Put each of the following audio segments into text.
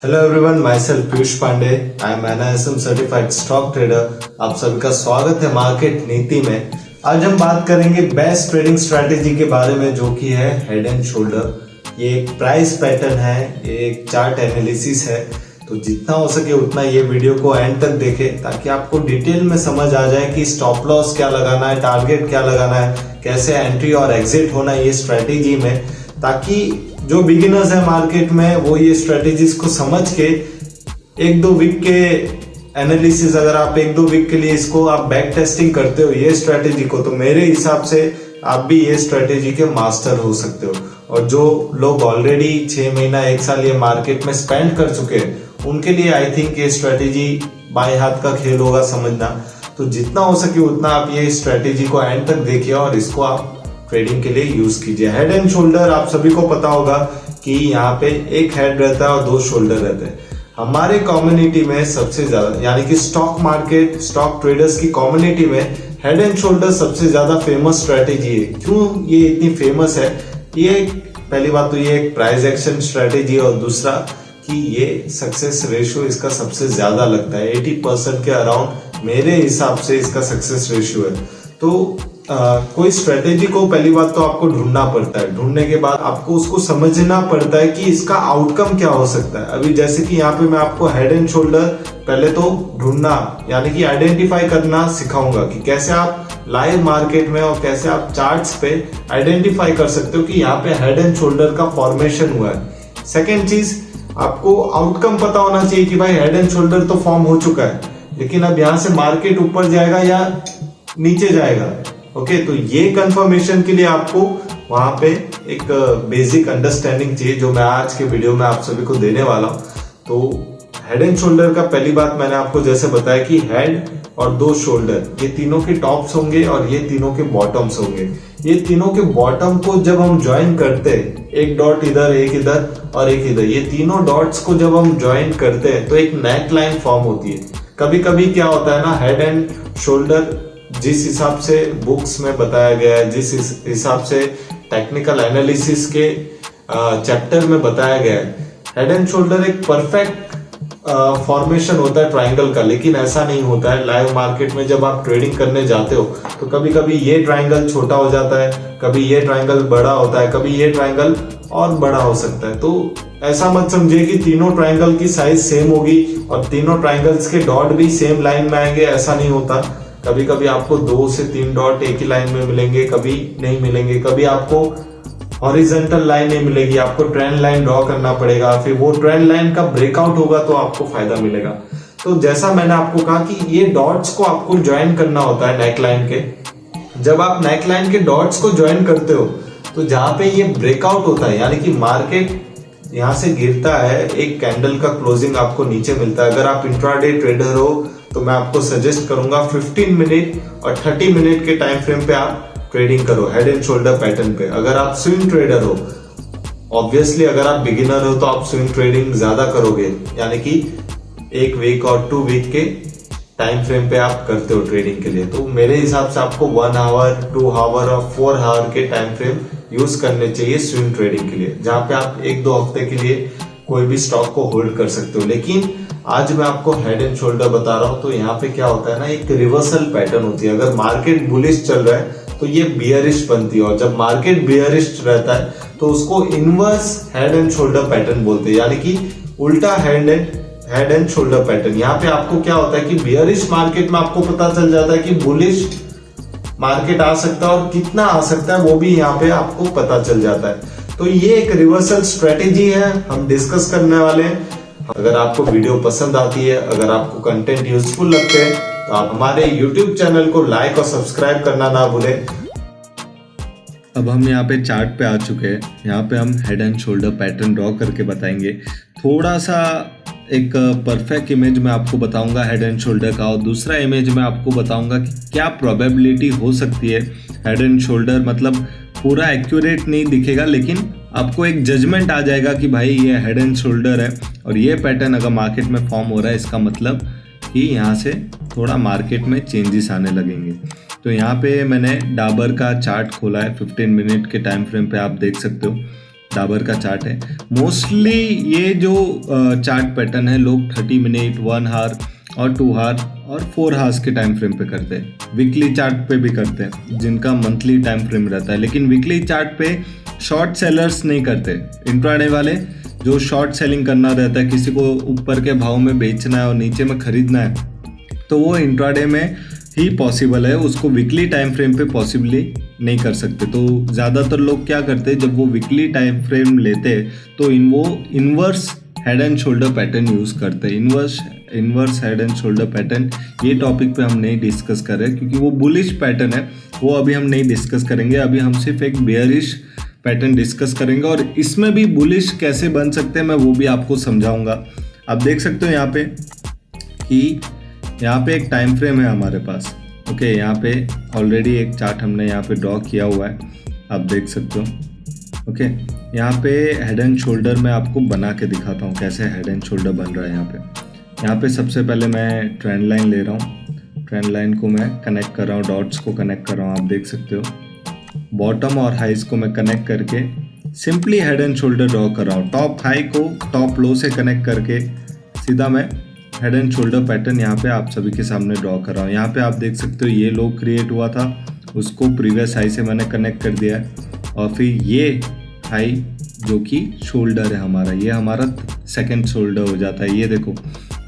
Hello everyone, myself Piyush Pandey. I am NISM certified stock trader. आप सभी का स्वागत है मार्केट नीति में। आज हम बात करेंगे बेस्ट ट्रेडिंग स्ट्रैटेजी के बारे में, जो कि है हेड एंड शोल्डर। ये एक प्राइस पैटर्न है, ये एक चार्ट एनालिसिस है। तो जितना हो सके उतना ये वीडियो को एंड तक देखें, ताकि आपको डिटेल में समझ आ जाए कि स्टॉप लॉस क्या लगाना है, टारगेट क्या लगाना है, कैसे एंट्री और एग्जिट होना है ये स्ट्रैटेजी में, ताकि जो बिगिनर्स है मार्केट में वो ये स्ट्रेटेजीज को समझ के एक दो वीक के एनालिसिस, अगर आप एक दो वीक के लिए इसको आप बैक टेस्टिंग करते हो ये स्ट्रेटेजी को, तो मेरे हिसाब से आप भी ये स्ट्रेटेजी के मास्टर हो सकते हो। और जो लोग ऑलरेडी 6 महीना 1 साल ये मार्केट में स्पेंड कर चुके हैं, उनके लिए आई थिंक ये स्ट्रेटेजी बाएं हाथ का खेल होगा समझना। तो जितना हो सके उतना आप ये स्ट्रेटेजी को एंड तक देखिए और इसको आप ट्रेडिंग के लिए यूज कीजिए। हेड एंड शोल्डर आप सभी को पता होगा कि यहाँ पे एक हेड रहता है और 2 शोल्डर रहते हैं। हमारे कम्युनिटी में सबसे ज्यादा, यानी कि स्टॉक मार्केट स्टॉक ट्रेडर्स की कम्युनिटी में हेड एंड शोल्डर सबसे ज्यादा फेमस स्ट्रेटेजी है। क्यों ये इतनी फेमस है? ये पहली बात तो ये एक प्राइस एक्शन स्ट्रेटेजी है, और दूसरा कि ये सक्सेस रेशियो इसका सबसे ज्यादा लगता है। 80% के अराउंड मेरे हिसाब से इसका सक्सेस रेशियो है। तो कोई स्ट्रेटेजी को पहली बात तो आपको ढूंढना पड़ता है, ढूंढने के बाद आपको उसको समझना पड़ता है कि इसका आउटकम क्या हो सकता है। अभी जैसे कि यहाँ पे मैं आपको हेड एंड शोल्डर पहले तो ढूंढना, यानी कि आइडेंटिफाई करना सिखाऊंगा कि कैसे आप लाइव मार्केट में और कैसे आप चार्ट्स पे आइडेंटिफाई कर सकते हो कि यहाँ पे हेड एंड शोल्डर का फॉर्मेशन हुआ है। सेकेंड चीज, आपको आउटकम पता होना चाहिए कि भाई हेड एंड शोल्डर तो फॉर्म हो चुका है, लेकिन अब यहाँ से मार्केट ऊपर जाएगा या नीचे जाएगा। ओके, तो ये कंफर्मेशन के लिए आपको वहां पे एक बेसिक अंडरस्टैंडिंग चाहिए, जो मैं आज के वीडियो में आप सभी को देने वाला हूं। तो हेड एंड शोल्डर का पहली बात मैंने आपको जैसे बताया कि हेड और 2 शोल्डर, ये तीनों के टॉप्स होंगे और ये तीनों के बॉटम्स होंगे। ये तीनों के बॉटम को जब हम ज्वाइन करते हैं, एक डॉट इधर, एक इधर और एक इधर, ये तीनों डॉट्स को जब हम ज्वाइन करते हैं तो एक नेक लाइन फॉर्म होती है। कभी कभी क्या होता है ना, हेड एंड शोल्डर जिस हिसाब से बुक्स में बताया गया है, जिस हिसाब से टेक्निकल एनालिसिस के चैप्टर में बताया गया है, हेड एंड शोल्डर एक परफेक्ट फॉर्मेशन होता है ट्रायंगल का। लेकिन ऐसा नहीं होता है लाइव मार्केट में। जब आप ट्रेडिंग करने जाते हो तो कभी कभी ये ट्रायंगल छोटा हो जाता है, कभी ये ट्रायंगल बड़ा होता है, कभी ये ट्रायंगल और बड़ा हो सकता है। तो ऐसा मत समझिए कि तीनों ट्रायंगल की साइज सेम होगी और तीनों ट्रायंगल्स के डॉट भी सेम लाइन में आएंगे, ऐसा नहीं होता। कभी कभी आपको 2 से 3 डॉट एक ही लाइन में मिलेंगे, कभी नहीं मिलेंगे, कभी आपको हॉरिजॉन्टल लाइन नहीं मिलेगी, आपको ट्रेंड लाइन ड्रॉ करना पड़ेगा, फिर वो ट्रेंड लाइन का ब्रेकआउट होगा तो आपको फायदा मिलेगा। तो जैसा मैंने आपको कहा कि ये डॉट्स को आपको ज्वाइन करना होता है नेक लाइन के। जब आप नेक लाइन के डॉट्स को ज्वाइन करते हो तो जहां पे ये ब्रेकआउट होता है, यानी कि मार्केट यहां से गिरता है, एक कैंडल का क्लोजिंग आपको नीचे मिलता है। अगर आप इंट्राडे ट्रेडर हो तो मैं आपको सजेस्ट करूंगा 15 मिनट और 30 मिनट के टाइम फ्रेम पे आप ट्रेडिंग करो हेड एंड शोल्डर पैटर्न पे। अगर आप स्विंग ट्रेडर हो, ऑब्वियसली अगर आप बिगिनर हो तो आप स्विंग ट्रेडिंग ज्यादा करोगे, यानी कि 1 वीक और 2 वीक के टाइम फ्रेम पे आप करते हो ट्रेडिंग के लिए। तो मेरे हिसाब से आपको 1 आवर, 2 आवर और 4 आवर के टाइम फ्रेम यूज करने चाहिए स्विंग ट्रेडिंग के लिए, जहां पे आप 1-2 हफ्ते के लिए कोई भी स्टॉक को होल्ड कर सकते हो। लेकिन आज मैं आपको हेड एंड शोल्डर बता रहा हूं, तो यहाँ पे क्या होता है ना, एक रिवर्सल पैटर्न होती है। अगर मार्केट बुलिश चल रहा है तो ये बियरिश बनती है, और जब मार्केट बियरिश रहता है तो उसको inverse head and shoulder pattern बोलते हैं, यानी कि उल्टा हेड एंड शोल्डर पैटर्न। यहाँ पे आपको क्या होता है कि बियरिश मार्केट में आपको पता चल जाता है कि बुलिश मार्केट आ सकता है और कितना आ सकता है वो भी यहाँ पे आपको पता चल जाता है। तो ये एक रिवर्सल स्ट्रेटेजी है, हम डिस्कस करने वाले हैं। अगर आपको वीडियो पसंद आती है, अगर आपको कंटेंट यूजफुल लगते हैं, तो आप हमारे YouTube चैनल को लाइक और सब्सक्राइब करना ना भूलें। अब हम यहाँ पे चार्ट पे आ चुके हैं। यहाँ पे हम head and shoulder pattern draw करके बताएंगे। थोड़ा सा एक परफेक्ट इमेज में आपको बताऊंगा हेड एंड शोल्डर का, और दूसरा इमेज में आपको बताऊंगा कि क्या प्रोबेबिलिटी हो सकती है हेड एंड शोल्डर। मतलब पूरा एक्यूरेट नहीं दिखेगा, लेकिन आपको एक जजमेंट आ जाएगा कि भाई ये हेड एंड शोल्डर है, और ये पैटर्न अगर मार्केट में फॉर्म हो रहा है, इसका मतलब कि यहाँ से थोड़ा मार्केट में चेंजेस आने लगेंगे। तो यहाँ पे मैंने डाबर का चार्ट खोला है 15 मिनट के टाइम फ्रेम पे, आप देख सकते हो। डाबर का चार्ट है। मोस्टली ये जो चार्ट पैटर्न है लोग 30 मिनट, 1 आवर और 2 आवर और 4 आवर्स के टाइम फ्रेम पे करते हैं। वीकली चार्ट पे भी करते हैं जिनका मंथली टाइम फ्रेम रहता है, लेकिन वीकली चार्ट पे शॉर्ट सेलर्स नहीं करते। इंट्राडे वाले जो शॉर्ट सेलिंग करना रहता है, किसी को ऊपर के भाव में बेचना है और नीचे में खरीदना है, तो वो इंट्राडे में ही पॉसिबल है, उसको वीकली टाइम फ्रेम पे पॉसिबली नहीं कर सकते। तो ज़्यादातर लोग क्या करते हैं, जब वो वीकली टाइम फ्रेम लेते हैं तो वो inverse head and shoulder pattern use करते हैं। Inverse head and shoulder pattern ये टॉपिक पे हम नहीं डिस्कस कर रहे क्योंकि वो बुलिश पैटर्न है, वो अभी हम नहीं डिस्कस करेंगे। अभी हम सिर्फ एक बेयरिश पैटर्न डिस्कस करेंगे और इसमें भी बुलिश कैसे बन सकते हैं मैं वो भी आपको समझाऊंगा। आप देख सकते हो यहाँ पे कि यहाँ पे एक टाइम फ्रेम है हमारे पास। ओके, यहाँ पे ऑलरेडी एक चार्ट हमने यहाँ पे ड्रॉ किया हुआ है, आप देख सकते हो। ओके, यहाँ पे हेड एंड शोल्डर मैं आपको बना के दिखाता हूँ कैसे हेड एंड शोल्डर बन रहा है। यहाँ पे सबसे पहले मैं ट्रेंड लाइन ले रहा हूँ। ट्रेंड लाइन को मैं कनेक्ट कर रहा हूँ, डॉट्स को कनेक्ट कर रहा हूँ, आप देख सकते हो। बॉटम और हाइज को मैं कनेक्ट करके simply head and shoulder draw कर रहा हूँ। टॉप हाई को टॉप लो से कनेक्ट करके सीधा मैं हेड एंड शोल्डर पैटर्न यहाँ पे आप सभी के सामने ड्रॉ कर रहा हूँ। यहाँ पे आप देख सकते हो ये लो क्रिएट हुआ था, उसको प्रीवियस हाई से मैंने कनेक्ट कर दिया है और फिर ये हाई जो कि शोल्डर है हमारा, ये हमारा सेकंड शोल्डर हो जाता है। ये देखो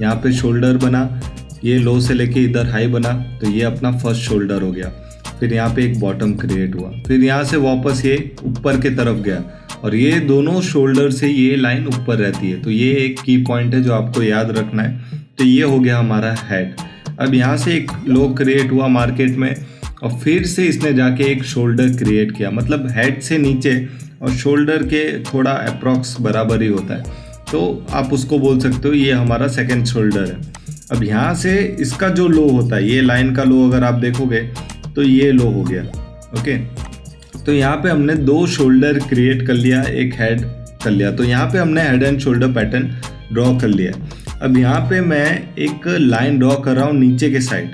यहाँ पे शोल्डर बना, ये लो से लेके इधर हाई बना, तो ये अपना फर्स्ट शोल्डर हो गया। फिर यहाँ पे एक बॉटम क्रिएट हुआ, फिर यहाँ से वापस ये ऊपर के तरफ गया और ये दोनों शोल्डर से ये लाइन ऊपर रहती है। तो ये एक की पॉइंट है जो आपको याद रखना है। तो ये हो गया हमारा हेड। अब यहाँ से एक लो क्रिएट हुआ मार्केट में और फिर से इसने जाके एक शोल्डर क्रिएट किया, मतलब हेड से नीचे और शोल्डर के थोड़ा अप्रॉक्स बराबर ही होता है, तो आप उसको बोल सकते हो ये हमारा सेकंड शोल्डर है। अब यहाँ से इसका जो लो होता है, ये लाइन का लो अगर आप देखोगे तो ये लो हो गया। ओके, तो यहाँ पे हमने 2 शोल्डर क्रिएट कर लिया, एक हेड कर लिया। तो यहाँ पे हमने head and shoulder pattern draw कर लिया। अब यहाँ पे मैं एक लाइन ड्रॉ कर रहा हूँ नीचे के साइड,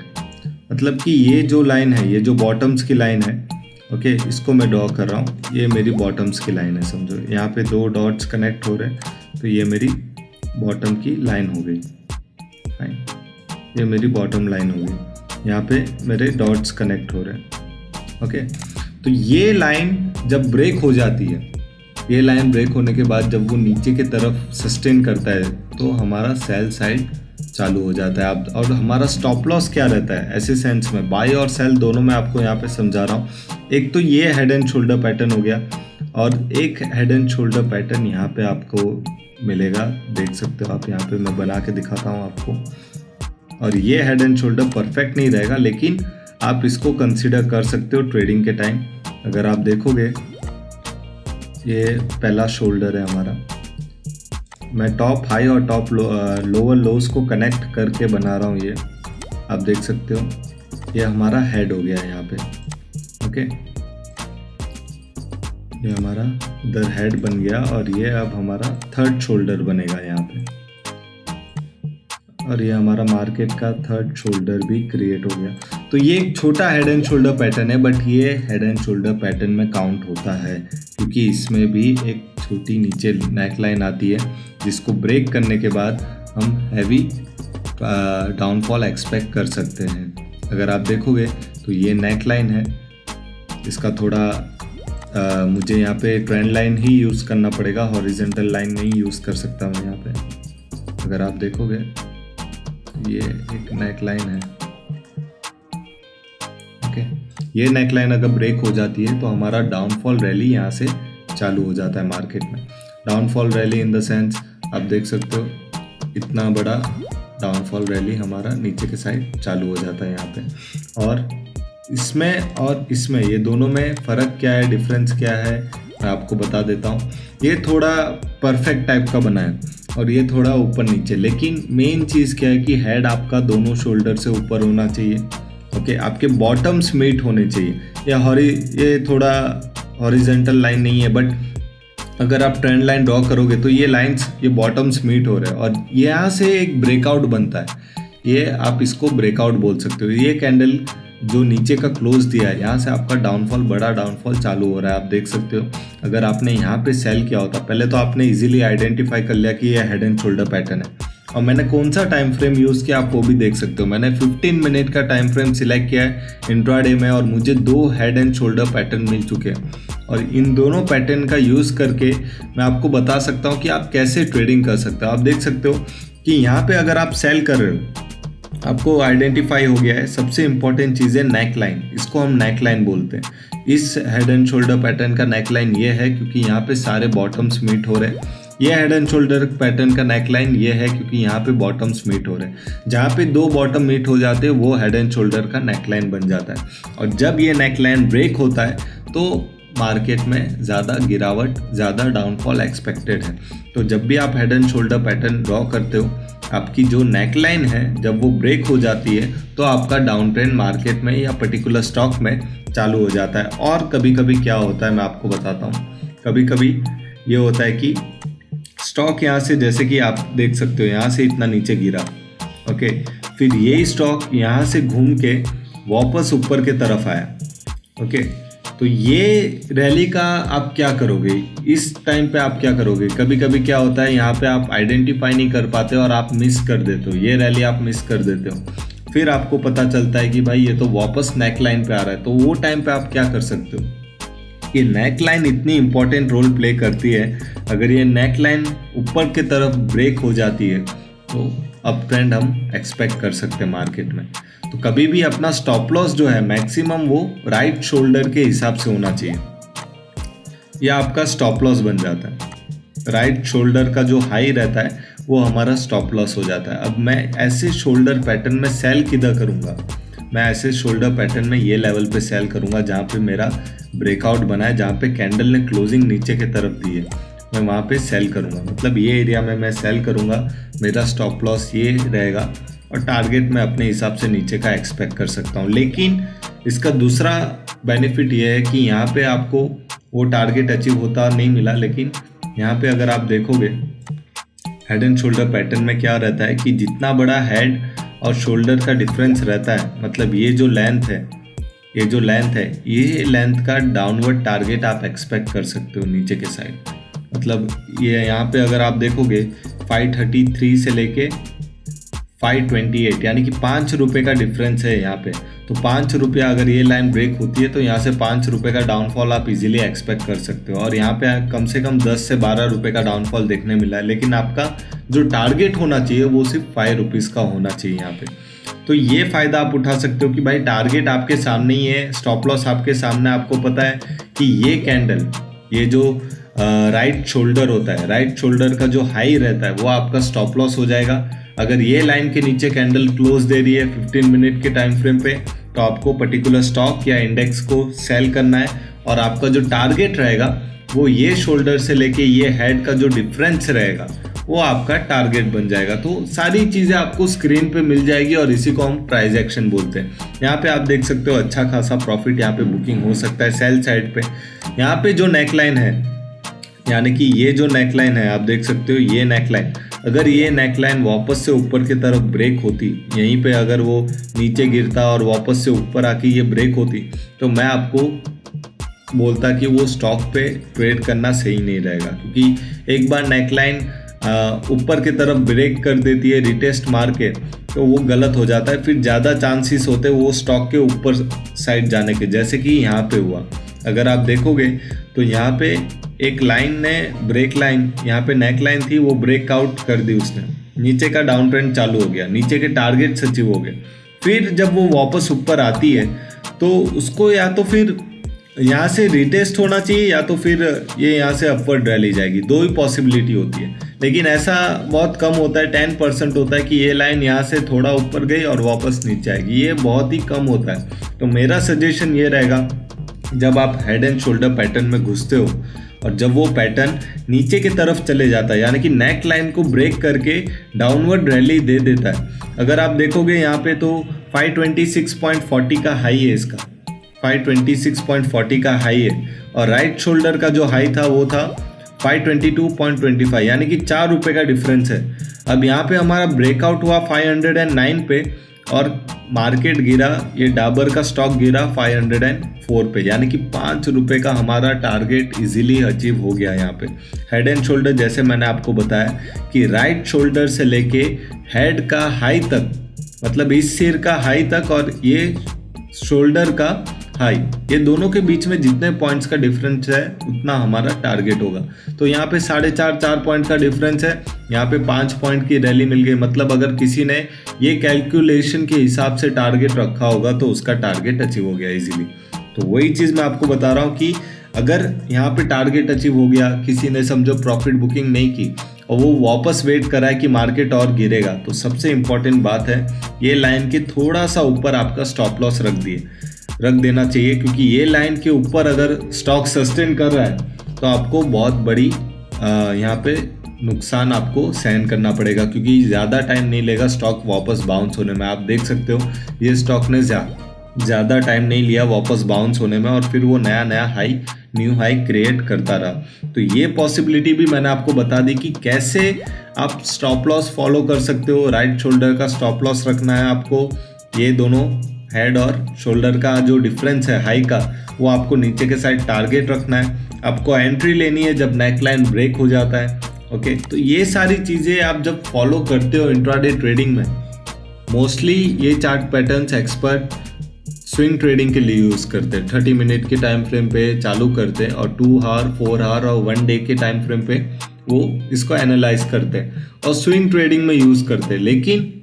मतलब कि ये जो लाइन है, ये जो बॉटम्स की लाइन है, ओके, इसको मैं ड्रॉ कर रहा हूँ। ये मेरी बॉटम्स की लाइन है, समझो। यहाँ पे 2 डॉट्स कनेक्ट हो रहे हैं, तो ये मेरी बॉटम की लाइन हो गई। ये मेरी बॉटम लाइन हो गई। यहाँ पे मेरे डॉट्स कनेक्ट हो रहे हैं। ओके, तो ये लाइन जब ब्रेक हो जाती है, ये लाइन ब्रेक होने के बाद जब वो नीचे की तरफ सस्टेन करता है तो हमारा सेल साइड चालू हो जाता है। अब और हमारा स्टॉप लॉस क्या रहता है ऐसे सेंस में, बाई और सेल दोनों मैं आपको यहाँ पे समझा रहा हूँ। एक तो ये हेड एंड शोल्डर पैटर्न हो गया और एक हेड एंड शोल्डर पैटर्न यहाँ पे आपको मिलेगा, देख सकते हो आप। यहाँ पे मैं बना के दिखाता हूँ आपको। और ये हेड एंड शोल्डर परफेक्ट नहीं रहेगा, लेकिन आप इसको कंसिडर कर सकते हो ट्रेडिंग के टाइम। अगर आप देखोगे ये पहला शोल्डर है हमारा, मैं टॉप हाई और टॉप लोअर लोज को कनेक्ट करके बना रहा हूँ। ये आप देख सकते हो, ये हमारा हेड हो गया है यहाँ पे। ओके, ये हमारा इधर हेड बन गया और ये अब हमारा थर्ड शोल्डर बनेगा यहाँ पे, और ये हमारा मार्केट का थर्ड शोल्डर भी क्रिएट हो गया। तो ये एक छोटा हेड एंड शोल्डर पैटर्न है, बट ये हेड एंड शोल्डर पैटर्न में काउंट होता है क्योंकि इसमें भी एक छोटी नीचे नेक लाइन आती है जिसको ब्रेक करने के बाद हम हैवी डाउनफॉल एक्सपेक्ट कर सकते हैं। अगर आप देखोगे तो ये नेक लाइन है, इसका थोड़ा मुझे यहाँ पे ट्रेंड लाइन ही यूज़ करना पड़ेगा, हॉरिजॉन्टल लाइन नहीं यूज़ कर सकता मैं यहाँ पे। अगर आप देखोगे ये एक नेक लाइन है। ओके, ये नेक लाइन अगर ब्रेक हो जाती है तो हमारा डाउनफॉल रैली यहाँ से चालू हो जाता है मार्केट में। Downfall rally in the sense आप देख सकते हो, इतना बड़ा डाउनफॉल रैली हमारा नीचे के साइड चालू हो जाता है यहाँ पे। और इसमें ये दोनों में फ़र्क क्या है, डिफरेंस क्या है, मैं आपको बता देता हूँ। ये थोड़ा परफेक्ट टाइप का बना है और ये थोड़ा ऊपर नीचे, लेकिन मेन चीज़ क्या है कि हेड आपका दोनों शोल्डर से ऊपर होना चाहिए। ओके, आपके बॉटम्स मीट होने चाहिए। ये थोड़ा हॉरिजॉन्टल लाइन नहीं है, बट अगर आप ट्रेंड लाइन ड्रॉ करोगे तो ये लाइंस, ये बॉटम्स मीट हो रहे हैं और यहाँ से एक ब्रेकआउट बनता है। ये आप इसको ब्रेकआउट बोल सकते हो। ये कैंडल जो नीचे का क्लोज दिया है यहाँ से आपका डाउनफॉल, बड़ा डाउनफॉल चालू हो रहा है। आप देख सकते हो अगर आपने यहाँ पे सेल किया होता, पहले तो आपने इजीली आइडेंटिफाई कर लिया कि ये हेड एंड शोल्डर पैटर्न है। और मैंने कौन सा टाइम फ्रेम यूज़ किया आप वो भी देख सकते हो। मैंने 15 मिनट का टाइम फ्रेम सिलेक्ट किया है इंट्राडे में और मुझे 2 हेड एंड शोल्डर पैटर्न मिल चुके हैं। और इन दोनों पैटर्न का यूज़ करके मैं आपको बता सकता हूँ कि आप कैसे ट्रेडिंग कर सकते हो। आप देख सकते हो कि यहाँ पे अगर आप सेल कर रहे हो, आपको आइडेंटिफाई हो गया है। सबसे इंपॉर्टेंट चीज़ है नेक लाइन, इसको हम नेक लाइन बोलते हैं। इस हेड एंड शोल्डर पैटर्न का नेक लाइन ये है क्योंकि यहाँ पे सारे बॉटम्स मीट हो रहे हैं। ये हेड एंड शोल्डर पैटर्न का नेक लाइन ये है क्योंकि यहाँ पे बॉटम्स मीट हो रहे हैं। जहाँ पे 2 बॉटम मीट हो जाते हैं वो हेड एंड शोल्डर का नेक लाइन बन जाता है। और जब ये नेक लाइन ब्रेक होता है तो मार्केट में ज़्यादा गिरावट, ज़्यादा डाउनफॉल एक्सपेक्टेड है। तो जब भी आप head and shoulder pattern draw करते हो, आपकी जो नेकलाइन है जब वो ब्रेक हो जाती है तो आपका डाउन ट्रेंड मार्केट में या पर्टिकुलर स्टॉक में चालू हो जाता है। और कभी कभी क्या होता है मैं आपको बताता हूँ, कभी कभी ये होता है कि स्टॉक यहाँ से, जैसे कि आप देख सकते हो यहाँ से इतना नीचे गिरा, ओके, फिर यही स्टॉक यहाँ से घूम के वापस ऊपर के तरफ आया, ओके। तो ये रैली का आप क्या करोगे, इस टाइम पे आप क्या करोगे? कभी कभी क्या होता है यहाँ पे आप आइडेंटिफाई नहीं कर पाते और आप मिस कर देते हो, ये रैली आप मिस कर देते हो। फिर आपको पता चलता है कि भाई ये तो वापस नेक लाइन पे आ रहा है। तो वो टाइम पे आप क्या कर सकते हो कि नेक लाइन इतनी इंपॉर्टेंट रोल प्ले करती है। अगर ये नेक लाइन ऊपर की तरफ ब्रेक हो जाती है तो अप ट्रेंड हम एक्सपेक्ट कर सकते हैं मार्केट में। तो कभी भी अपना स्टॉप लॉस जो है मैक्सिमम वो राइट शोल्डर के हिसाब से होना चाहिए, यह आपका स्टॉप लॉस बन जाता है। राइट शोल्डर का जो हाई रहता है वो हमारा स्टॉप लॉस हो जाता है। अब मैं ऐसे शोल्डर पैटर्न में सेल किधर करूँगा? मैं ऐसे शोल्डर पैटर्न में ये लेवल पे सेल करूँगा जहाँ पे मेरा ब्रेकआउट बना है, जहाँ पे कैंडल ने क्लोजिंग नीचे की तरफ दी है, मैं वहाँ पे सेल करूँगा। मतलब ये एरिया में मैं सेल करूँगा, मेरा स्टॉप लॉस ये रहेगा और टारगेट मैं अपने हिसाब से नीचे का एक्सपेक्ट कर सकता हूँ। लेकिन इसका दूसरा बेनिफिट ये है कि यहाँ पे आपको वो टारगेट अचीव होता नहीं मिला। लेकिन यहाँ पे अगर आप देखोगे हेड एंड शोल्डर पैटर्न में क्या रहता है कि जितना बड़ा हेड और शोल्डर का डिफरेंस रहता है, मतलब ये जो लेंथ है, ये लेंथ का डाउनवर्ड टारगेट आप एक्सपेक्ट कर सकते हो नीचे के साइड। मतलब ये यहाँ पे अगर आप देखोगे 533 से लेके 528 यानी कि 5 रुपये का डिफरेंस है यहाँ पे। तो 5 रुपया अगर ये लाइन ब्रेक होती है तो यहाँ से 5 रुपये का डाउनफॉल आप इजीली एक्सपेक्ट कर सकते हो। और यहाँ पे कम से कम 10 से 12 रुपये का डाउनफॉल देखने मिला है। लेकिन आपका जो टारगेट होना चाहिए वो सिर्फ 5 रुपीज़ का होना चाहिए यहाँ पे। तो ये फ़ायदा आप उठा सकते हो कि भाई टारगेट आपके सामने ही है, स्टॉप लॉस आपके सामने। आपको पता है कि ये कैंडल, ये जो राइट शोल्डर होता है, राइट शोल्डर का जो हाई रहता है वो आपका स्टॉप लॉस हो जाएगा। अगर ये लाइन के नीचे कैंडल क्लोज दे रही है 15 मिनट के टाइम फ्रेम पे तो आपको पर्टिकुलर स्टॉक या इंडेक्स को सेल करना है और आपका जो टारगेट रहेगा वो ये शोल्डर से लेके ये हेड का जो डिफरेंस रहेगा वो आपका टारगेट बन जाएगा। तो सारी चीज़ें आपको स्क्रीन पे मिल जाएगी और इसी को हम प्राइस एक्शन बोलते हैं। यहाँ पे आप देख सकते हो अच्छा खासा प्रॉफिट यहाँ पे बुकिंग हो सकता है सेल साइड पे। यहाँ पे जो नेकलाइन है, यानी कि ये जो नेकलाइन है आप देख सकते हो, ये नेकलाइन, अगर ये नेकलाइन वापस से ऊपर की तरफ ब्रेक होती, यहीं पे अगर वो नीचे गिरता और वापस से ऊपर आके ये ब्रेक होती तो मैं आपको बोलता कि वो स्टॉक पे ट्रेड करना सही नहीं रहेगा। क्योंकि एक बार नेकलाइन ऊपर की तरफ ब्रेक कर देती है रिटेस्ट मार के तो वो गलत हो जाता है। फिर ज़्यादा चांसेस होते हैं वो स्टॉक के ऊपर साइड जाने के, जैसे कि यहाँ पे हुआ। अगर आप देखोगे तो यहाँ पे एक लाइन ने ब्रेक लाइन, यहाँ पे नेक लाइन थी, वो ब्रेकआउट कर दी उसने, नीचे का डाउन ट्रेंड चालू हो गया, नीचे के टारगेट अचीव हो गए। फिर जब वो वापस ऊपर आती है तो उसको या तो फिर यहाँ से रिटेस्ट होना चाहिए या तो फिर ये यहाँ से अपवर्ड रैली जाएगी, 2 ही पॉसिबिलिटी होती है। लेकिन ऐसा बहुत कम होता है, 10% होता है कि ये लाइन यहाँ से थोड़ा ऊपर गई और वापस नीचे आएगी, ये बहुत ही कम होता है। तो मेरा सजेशन ये रहेगा जब आप हेड एंड शोल्डर पैटर्न में घुसते हो और जब वो पैटर्न नीचे की तरफ चले जाता है, यानी कि नेक लाइन को ब्रेक करके डाउनवर्ड रैली दे देता है। अगर आप देखोगे यहाँ पे तो 526.40 का हाई है, इसका 526.40 का हाई है और राइट शोल्डर का जो हाई था वो था 522.25, यानी कि 4 रुपये का डिफरेंस है। अब यहाँ पे हमारा ब्रेकआउट हुआ 509 पे और मार्केट गिरा, ये डाबर का स्टॉक गिरा 504 पे, यानी कि 5 रुपये का हमारा टारगेट इजीली अचीव हो गया। यहाँ पे हेड एंड शोल्डर जैसे मैंने आपको बताया कि राइट शोल्डर से लेके हेड का हाई तक, मतलब इस सिर का हाई तक और ये शोल्डर का हाई, ये दोनों के बीच में जितने पॉइंट्स का डिफरेंस है उतना हमारा टारगेट होगा। तो यहाँ पे 4.5 पॉइंट का डिफरेंस है, यहाँ पे 5 पॉइंट की रैली मिल गई। मतलब अगर किसी ने ये कैलकुलेशन के हिसाब से टारगेट रखा होगा तो उसका टारगेट अचीव हो गया इजीली। तो वही चीज़ मैं आपको बता रहा हूँ कि अगर यहाँ पे टारगेट अचीव हो गया, किसी ने समझो प्रॉफिट बुकिंग नहीं की और वो वापस वेट करा है कि मार्केट और गिरेगा, तो सबसे इम्पॉर्टेंट बात है ये लाइन के थोड़ा सा ऊपर आपका स्टॉप लॉस रख देना चाहिए, क्योंकि ये लाइन के ऊपर अगर स्टॉक सस्टेन कर रहा है तो आपको बहुत बड़ी यहाँ पे नुकसान आपको सहन करना पड़ेगा, क्योंकि ज़्यादा टाइम नहीं लेगा स्टॉक वापस बाउंस होने में। आप देख सकते हो ये स्टॉक ने ज़्यादा टाइम नहीं लिया वापस बाउंस होने में और फिर वो नया न्यू हाई क्रिएट करता रहा। तो ये पॉसिबिलिटी भी मैंने आपको बता दी कि कैसे आप स्टॉप लॉस फॉलो कर सकते हो। राइट शोल्डर का स्टॉप लॉस रखना है आपको, ये दोनों हेड और शोल्डर का जो डिफरेंस है हाई का वो आपको नीचे के साइड टारगेट रखना है। आपको एंट्री लेनी है जब नेक लाइन ब्रेक हो जाता है। ओके, तो ये सारी चीज़ें आप जब फॉलो करते हो इंट्राडे ट्रेडिंग में, मोस्टली ये chart patterns expert swing trading के लिए यूज़ करते हैं। 30 मिनट के टाइम फ्रेम पे चालू करते हैं और 2 आवर 4 आवर और 1 डे के टाइम फ्रेम पे वो इसको एनालाइज करते हैं और स्विंग ट्रेडिंग में यूज़ करते हैं। लेकिन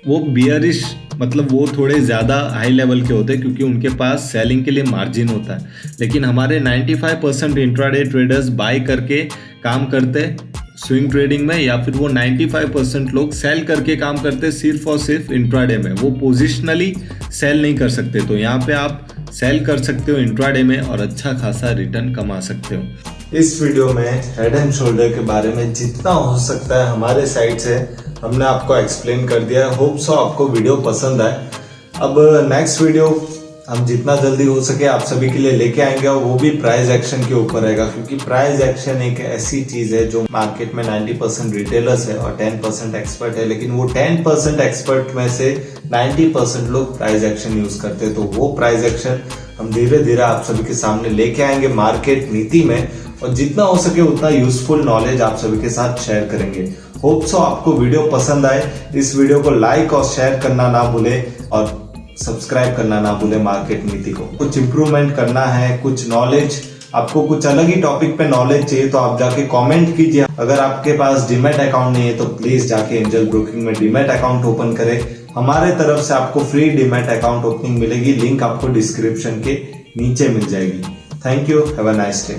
वो बियरिश, मतलब वो थोड़े ज़्यादा हाई लेवल के होते हैं क्योंकि उनके पास सेलिंग के लिए मार्जिन होता है। लेकिन हमारे 95% इंट्राडे ट्रेडर्स बाय करके काम करते हैं स्विंग ट्रेडिंग में, या फिर वो 95% लोग सेल करके काम करते हैं सिर्फ और सिर्फ इंट्राडे में। वो पोजिशनली सेल नहीं कर सकते। तो यहाँ पे आप सेल कर सकते हो इंट्राडे में और अच्छा खासा रिटर्न कमा सकते हो। इस वीडियो में हेड एंड शोल्डर के बारे में जितना हो सकता है हमारे साइड से हमने आपको एक्सप्लेन कर दिया है। होप सो आपको वीडियो पसंद आए। अब नेक्स्ट वीडियो हम जितना जल्दी हो सके आप सभी के लिए लेके आएंगे और वो भी प्राइस एक्शन के ऊपर रहेगा, क्योंकि प्राइस एक्शन एक ऐसी चीज है जो मार्केट में 90% रिटेलर्स है और 10% एक्सपर्ट है, लेकिन वो 10% एक्सपर्ट में से 90% लोग प्राइस एक्शन यूज करते हैं। तो वो प्राइस एक्शन हम धीरे धीरे आप सभी के सामने लेके आएंगे मार्केट नीति में, और जितना हो सके उतना यूजफुल नॉलेज आप सभी के साथ शेयर करेंगे। होप सो आपको वीडियो पसंद आए। इस वीडियो को लाइक और शेयर करना ना भूले और सब्सक्राइब करना ना भूले मार्केट नीति को। कुछ इंप्रूवमेंट करना है, कुछ नॉलेज, आपको कुछ अलग ही टॉपिक पे नॉलेज चाहिए तो आप जाके कमेंट कीजिए। अगर आपके पास डीमैट अकाउंट नहीं है तो प्लीज जाके एंजल ब्रोकिंग में डीमैट अकाउंट ओपन करें। हमारे तरफ से आपको फ्री डीमैट अकाउंट ओपनिंग मिलेगी, लिंक आपको डिस्क्रिप्शन के नीचे मिल जाएगी। Thank you, have a nice day.